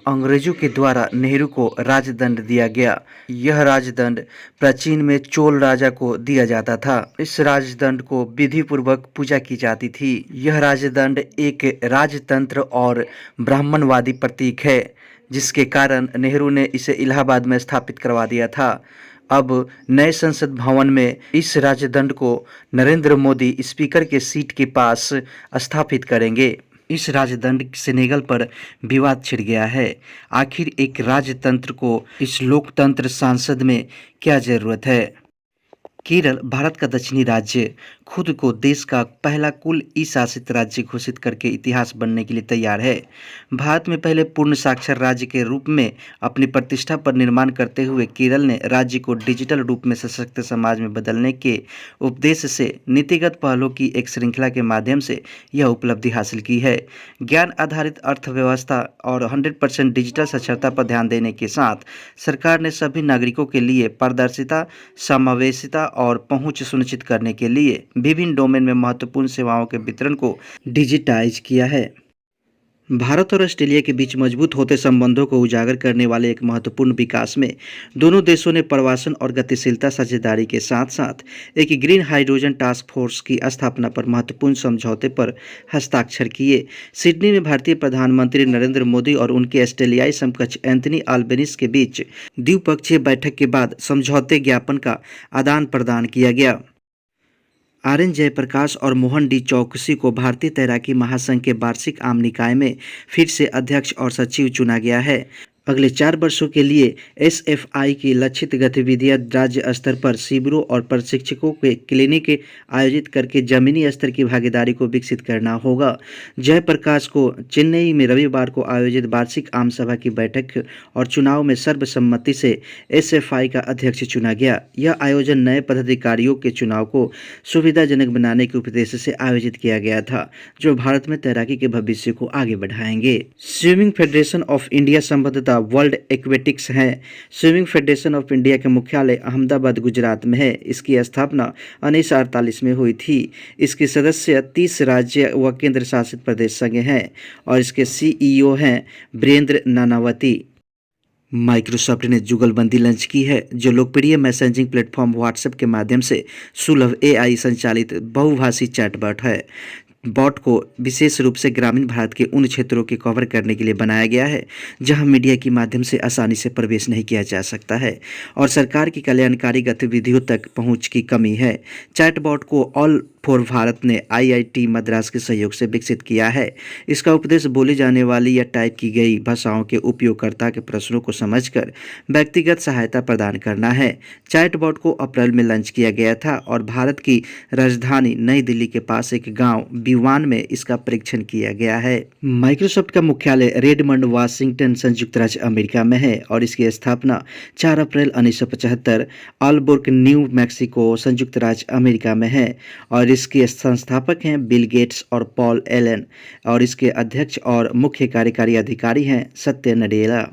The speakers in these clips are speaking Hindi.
अंग्रेजों के द्वारा नेहरू को राजदंड दिया गया। यह राजदंड प्राचीन में चोल राजा को दिया जाता था। इस राजदंड को विधि पूर्वक पूजा की जाती थी। यह राजदंड एक राजतंत्र और ब्राह्मणवादी प्रतीक है, जिसके कारण नेहरू ने इसे इलाहाबाद में स्थापित करवा दिया था। अब नए संसद भवन में इस राजदंड को नरेंद्र मोदी स्पीकर के सीट के पास स्थापित करेंगे। इस राजदंड सेनेगल पर विवाद छिड़ गया है। आखिर एक राजतंत्र को इस लोकतंत्र संसद में क्या जरूरत है? केरल भारत का दक्षिणी राज्य खुद को देश का पहला कुल ई शासित राज्य घोषित करके इतिहास बनने के लिए तैयार है। भारत में पहले पूर्ण साक्षर राज्य के रूप में अपनी प्रतिष्ठा पर निर्माण करते हुए केरल ने राज्य को डिजिटल रूप में सशक्त समाज में बदलने के उद्देश्य से नीतिगत पहलों की एक श्रृंखला के माध्यम से यह उपलब्धि हासिल की है। ज्ञान आधारित अर्थव्यवस्था और 100% डिजिटल साक्षरता पर ध्यान देने के साथ सरकार ने सभी नागरिकों के लिए पारदर्शिता, समावेशिता और पहुंच सुनिश्चित करने के लिए विभिन्न डोमेन में महत्वपूर्ण सेवाओं के वितरण को डिजिटाइज किया है। भारत और ऑस्ट्रेलिया के बीच मजबूत होते संबंधों को उजागर करने वाले एक महत्वपूर्ण विकास में दोनों देशों ने प्रवासन और गतिशीलता साझेदारी के साथ साथ एक ग्रीन हाइड्रोजन टास्क फोर्स की स्थापना पर महत्वपूर्ण समझौते पर हस्ताक्षर किए। सिडनी में भारतीय प्रधानमंत्री नरेंद्र मोदी और उनके ऑस्ट्रेलियाई समकक्ष एंथनी अल्बेनीज के बीच द्विपक्षीय बैठक के बाद समझौते ज्ञापन का आदान प्रदान किया गया। आर.एन. जयप्रकाश और मोहन डी चौकसी को भारतीय तैराकी महासंघ के वार्षिक आम निकाय में फिर से अध्यक्ष और सचिव चुना गया है। अगले 4 वर्षों के लिए एसएफआई की लक्षित गतिविधियां राज्य स्तर पर शिविरों और प्रशिक्षकों के क्लिनिक आयोजित करके जमीनी स्तर की भागीदारी को विकसित करना होगा। जयप्रकाश को चेन्नई में रविवार को आयोजित वार्षिक आम सभा की बैठक और चुनाव में सर्वसम्मति से एसएफआई का अध्यक्ष चुना गया। यह आयोजन नए पदाधिकारियों के चुनाव को सुविधाजनक बनाने के उद्देश्य से आयोजित किया गया था, जो भारत में तैराकी के भविष्य को आगे बढ़ाएंगे। स्विमिंग फेडरेशन ऑफ इंडिया संबद्धता वर्ल्ड एक्वेटिक्स है। स्विमिंग फेडरेशन ऑफ इंडिया के मुख्यालय अहमदाबाद, गुजरात में है। इसकी स्थापना 1948 में हुई थी। इसके सदस्य 30 राज्य व केंद्र शासित प्रदेश संघ हैं और इसके सीईओ हैं वीरेंद्र नानावती। माइक्रोसॉफ्ट ने जुगलबंदी लॉन्च की है, जो लोकप्रिय मैसेजिंग प्लेटफॉर्म व्हाट्सएप के माध्यम से सुलभ एआई संचालित बहुभाषी चैटबॉट है। बॉट को विशेष रूप से ग्रामीण भारत के उन क्षेत्रों के कवर करने के लिए बनाया गया है जहां मीडिया के माध्यम से आसानी से प्रवेश नहीं किया जा सकता है और सरकार की कल्याणकारी गतिविधियों तक पहुंच की कमी है। चैटबॉट को ऑल फॉर भारत ने आईआईटी मद्रास के सहयोग से विकसित किया है। इसका उद्देश्य बोली जाने वाली या टाइप की गई भाषाओं के उपयोगकर्ता के प्रश्नों को समझकर व्यक्तिगत सहायता प्रदान करना है। चैटबॉट को अप्रैल में लॉन्च किया गया था और भारत की राजधानी नई दिल्ली के पास एक गांव विवान में इसका परीक्षण किया गया है। माइक्रोसॉफ्ट का मुख्यालय रेडमंड, वाशिंगटन, संयुक्त राज्य अमेरिका में है और इसकी स्थापना 4 अप्रैल 1975 अल्बुकर्क, न्यू मैक्सिको, संयुक्त राज्य अमेरिका में है और इसके संस्थापक हैं बिल गेट्स और पॉल एलन और इसके अध्यक्ष और मुख्य कार्यकारी अधिकारी हैं सत्य नडेला।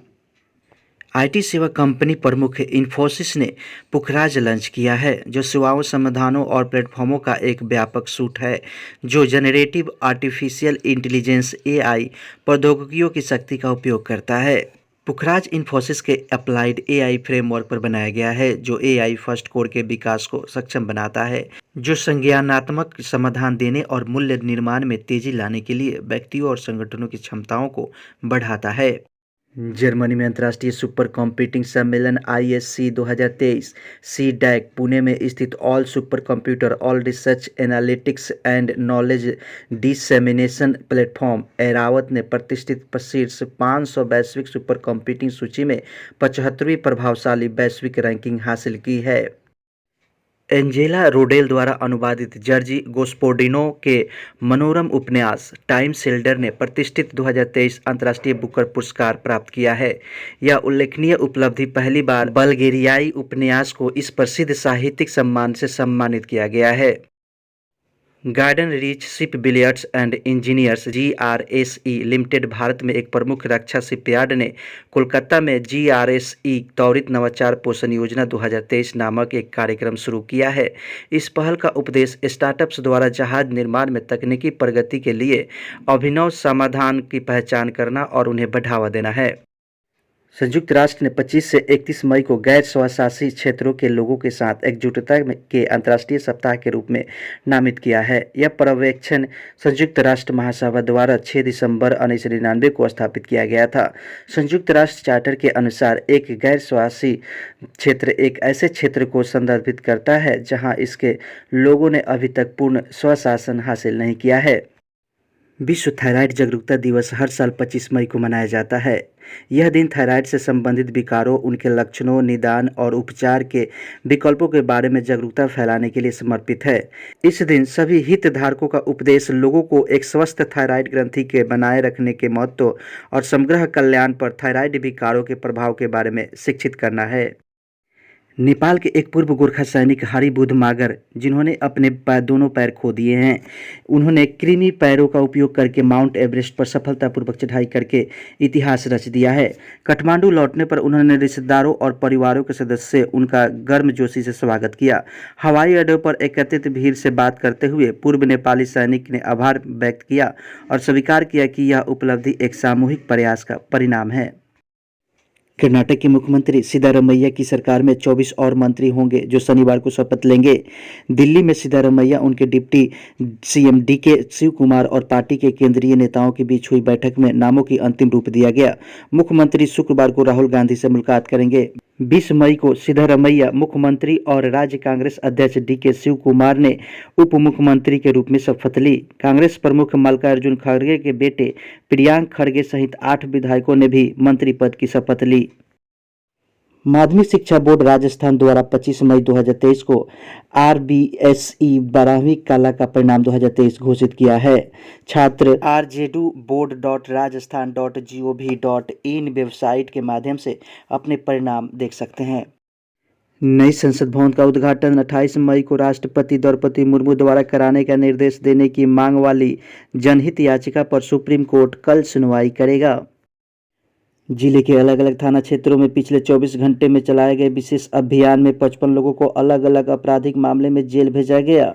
आईटी सेवा कंपनी प्रमुख इन्फोसिस ने पुखराज लॉन्च किया है, जो सेवाओं, समाधानों और प्लेटफॉर्मों का एक व्यापक सूट है जो जनरेटिव आर्टिफिशियल इंटेलिजेंस एआई प्रौद्योगिकियों की शक्ति का उपयोग करता है। पुखराज इन्फोसिस के अप्लाइड एआई फ्रेमवर्क पर बनाया गया है, जो एआई फर्स्ट कोड के विकास को सक्षम बनाता है, जो संज्ञानात्मक समाधान देने और मूल्य निर्माण में तेजी लाने के लिए व्यक्तियों और संगठनों की क्षमताओं को बढ़ाता है। जर्मनी में अंतर्राष्ट्रीय सुपर कंप्यूटिंग सम्मेलन ISC 2023 CDAC पुणे में स्थित all super computer, all research analytics and knowledge dissemination platform Airavat ने प्रतिष्ठित शीर्ष 500 वैश्विक सुपर कंप्यूटिंग सूची में 75वीं प्रभावशाली वैश्विक रैंकिंग हासिल की है। एंजेला रोडेल द्वारा अनुवादित जर्जी गोस्पोडिनो के मनोरम उपन्यास टाइम शिल्डर ने प्रतिष्ठित 2023 अंतर्राष्ट्रीय बुकर पुरस्कार प्राप्त किया है। यह उल्लेखनीय उपलब्धि पहली बार बल्गेरियाई उपन्यास को इस प्रसिद्ध साहित्यिक सम्मान से सम्मानित किया गया है। Garden reach ship builders and engineers GRSE limited Bharat में एक प्रमुख रक्षा शिपयार्ड ने कोलकाता में GRSE त्वरित नवाचार पोषण योजना 2023 नामक एक कार्यक्रम शुरू किया है। इस पहल का उद्देश्य स्टार्टअप्स द्वारा जहाज निर्माण में तकनीकी प्रगति के लिए अभिनव समाधान की पहचान करना और उन्हें बढ़ावा देना है। संयुक्त राष्ट्र ने 25 से 31 मई को गैर स्वशासी क्षेत्रों के लोगों के साथ एकजुटता के अंतर्राष्ट्रीय सप्ताह के रूप में नामित किया है। यह पर्यवेक्षण संयुक्त राष्ट्र महासभा द्वारा 6 दिसंबर 1999 को स्थापित किया गया था। संयुक्त राष्ट्र चार्टर के अनुसार एक गैर स्वशासी क्षेत्र एक ऐसे क्षेत्र को संदर्भित करता है जहां इसके लोगों ने अभी तक पूर्ण स्वशासन हासिल नहीं किया है। विश्व थायराइड जागरूकता दिवस हर साल 25 मई को मनाया जाता है। यह दिन थायराइड से संबंधित विकारों, उनके लक्षणों, निदान और उपचार के विकल्पों के बारे में जागरूकता फैलाने के लिए समर्पित है। इस दिन सभी हितधारकों का उद्देश्य लोगों को एक स्वस्थ थायराइड ग्रंथि के बनाए रखने के महत्व और समग्र कल्याण पर थायराइड विकारों के प्रभाव के बारे में शिक्षित करना है। नेपाल के एक पूर्व गोरखा सैनिक हरिबुध मागर, जिन्होंने अपने दोनों पैर खो दिए हैं, उन्होंने कृमि पैरों का उपयोग करके माउंट एवरेस्ट पर सफलतापूर्वक चढ़ाई करके इतिहास रच दिया है। काठमांडू लौटने पर उन्होंने रिश्तेदारों और परिवारों के सदस्य से उनका गर्मजोशी से स्वागत किया। हवाई अड्डे पर एकत्रित भीड़ से बात करते हुए पूर्व नेपाली सैनिक ने आभार व्यक्त किया और स्वीकार किया कि यह उपलब्धि एक सामूहिक प्रयास का परिणाम है। कर्नाटक के मुख्यमंत्री सिद्धारमैया की सरकार में 24 और मंत्री होंगे जो शनिवार को शपथ लेंगे। दिल्ली में सिद्धारमैया, उनके deputy CM D K Shiv Kumar और पार्टी के केंद्रीय नेताओं के बीच हुई बैठक में नामों की अंतिम रूप दिया गया। मुख्यमंत्री शुक्रवार को राहुल गांधी से मुलाकात करेंगे। 20 मई को सिद्धारमैया मुख्यमंत्री और राज्य कांग्रेस अध्यक्ष डीके शिव कुमार ने उप मुख्यमंत्री के रूप में शपथ ली। कांग्रेस प्रमुख मल्लिकार्जुन खड़गे के बेटे प्रियांक खड़गे सहित 8 विधायकों ने भी मंत्री पद की शपथ ली। माध्यमिक शिक्षा बोर्ड राजस्थान द्वारा 25 मई 2023 को RBSE 12वीं कला का परिणाम 2023 घोषित किया है। छात्र rjdboard.rajasthan.gov.in वेबसाइट के माध्यम से अपने परिणाम देख सकते हैं। नई संसद भवन का उद्घाटन 28 मई को राष्ट्रपति द्रौपदी मुर्मू द्वारा कराने का निर्देश देने की मांग वाली जनहित याचिका पर सुप्रीम कोर्ट कल सुनवाई करेगा। जिले के अलग अलग थाना क्षेत्रों में पिछले 24 घंटे में चलाए गए विशेष अभियान में 55 लोगों को अलग अलग आपराधिक मामले में जेल भेजा गया।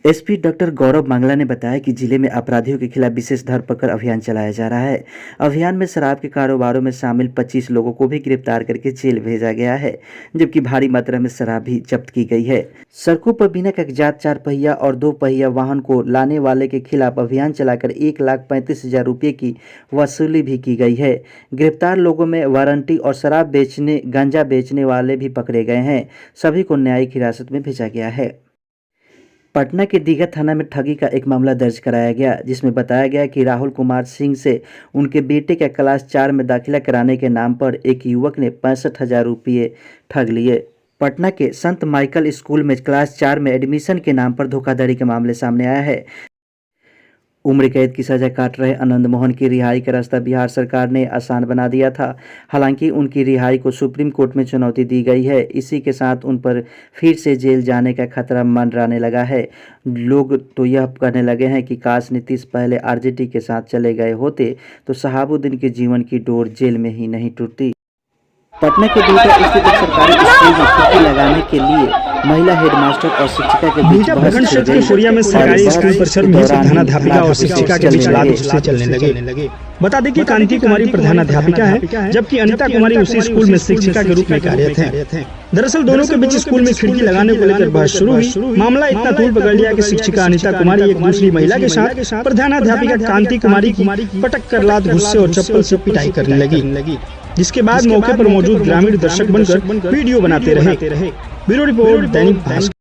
एसपी डॉक्टर गौरव मंगला ने बताया कि जिले में अपराधियों के खिलाफ विशेष धरपकड़ अभियान चलाया जा रहा है। अभियान में शराब के कारोबारों में शामिल 25 लोगों को भी गिरफ्तार करके जेल भेजा गया है, जबकि भारी मात्रा में शराब भी जब्त की गई है। सड़कों पर बिना कागजात 4 पहिया और 2 पहिया वाहन को लाने वाले के खिलाफ अभियान चलाकर 1,35,000 रुपये की वसूली भी की गई है। गिरफ्तार लोगों में वारंटी और शराब बेचने, गांजा बेचने वाले भी पकड़े गए हैं। सभी को न्यायिक हिरासत में भेजा गया है। पटना के दीघा थाना में ठगी का एक मामला दर्ज कराया गया, जिसमें बताया गया कि राहुल कुमार सिंह से उनके बेटे का क्लास 4 में दाखिला कराने के नाम पर एक युवक ने 65,000 रुपये ठग लिए। पटना के संत माइकल स्कूल में क्लास 4 में एडमिशन के नाम पर धोखाधड़ी के मामले सामने आया है। उम्र कैद की सजा काट रहे आनंद मोहन की रिहाई का रास्ता बिहार सरकार ने आसान बना दिया था। हालांकि उनकी रिहाई को सुप्रीम कोर्ट में चुनौती दी गई है। इसी के साथ उन पर फिर से जेल जाने का खतरा मंडराने लगा है। लोग तो यह कहने लगे हैं कि काश नीतीश पहले आरजेडी के साथ चले गए होते तो शहाबुद्दीन के जीवन की डोर जेल में ही नहीं टूटती। पटना के बिहटा स्थित एक सरकारी स्कूल में छुट्टी लगाने के लिए महिला हेडमास्टर और शिक्षिका के बीच प्रखंड क्षेत्र के सूर्या में सरकारी स्कूल परिसर में प्रधानाध्यापिका और शिक्षिका के बीच वाद विवाद चलने लगे। बता दें कि कांति कुमारी प्रधानाध्यापिका है, जबकि अनिता कुमारी उसी स्कूल में शिक्षिका के रूप में कार्यरत हैं। दरअसल दोनों के बीच स्कूल में खिड़की लगाने को लेकर बहस शुरू हुई। मामला इतना तूल पकड़ लिया कि शिक्षिका अनिता कुमारी एक दूसरी महिला के साथ प्रधानाध्यापिका कांति कुमारी की पटक कर लात, गुस्से और चप्पल से पिटाई करने लगी, जिसके बाद मौके पर मौजूद ग्रामीण दर्शक बनकर वीडियो बनाते रहे। Bureau report, Dainik Bhaskar.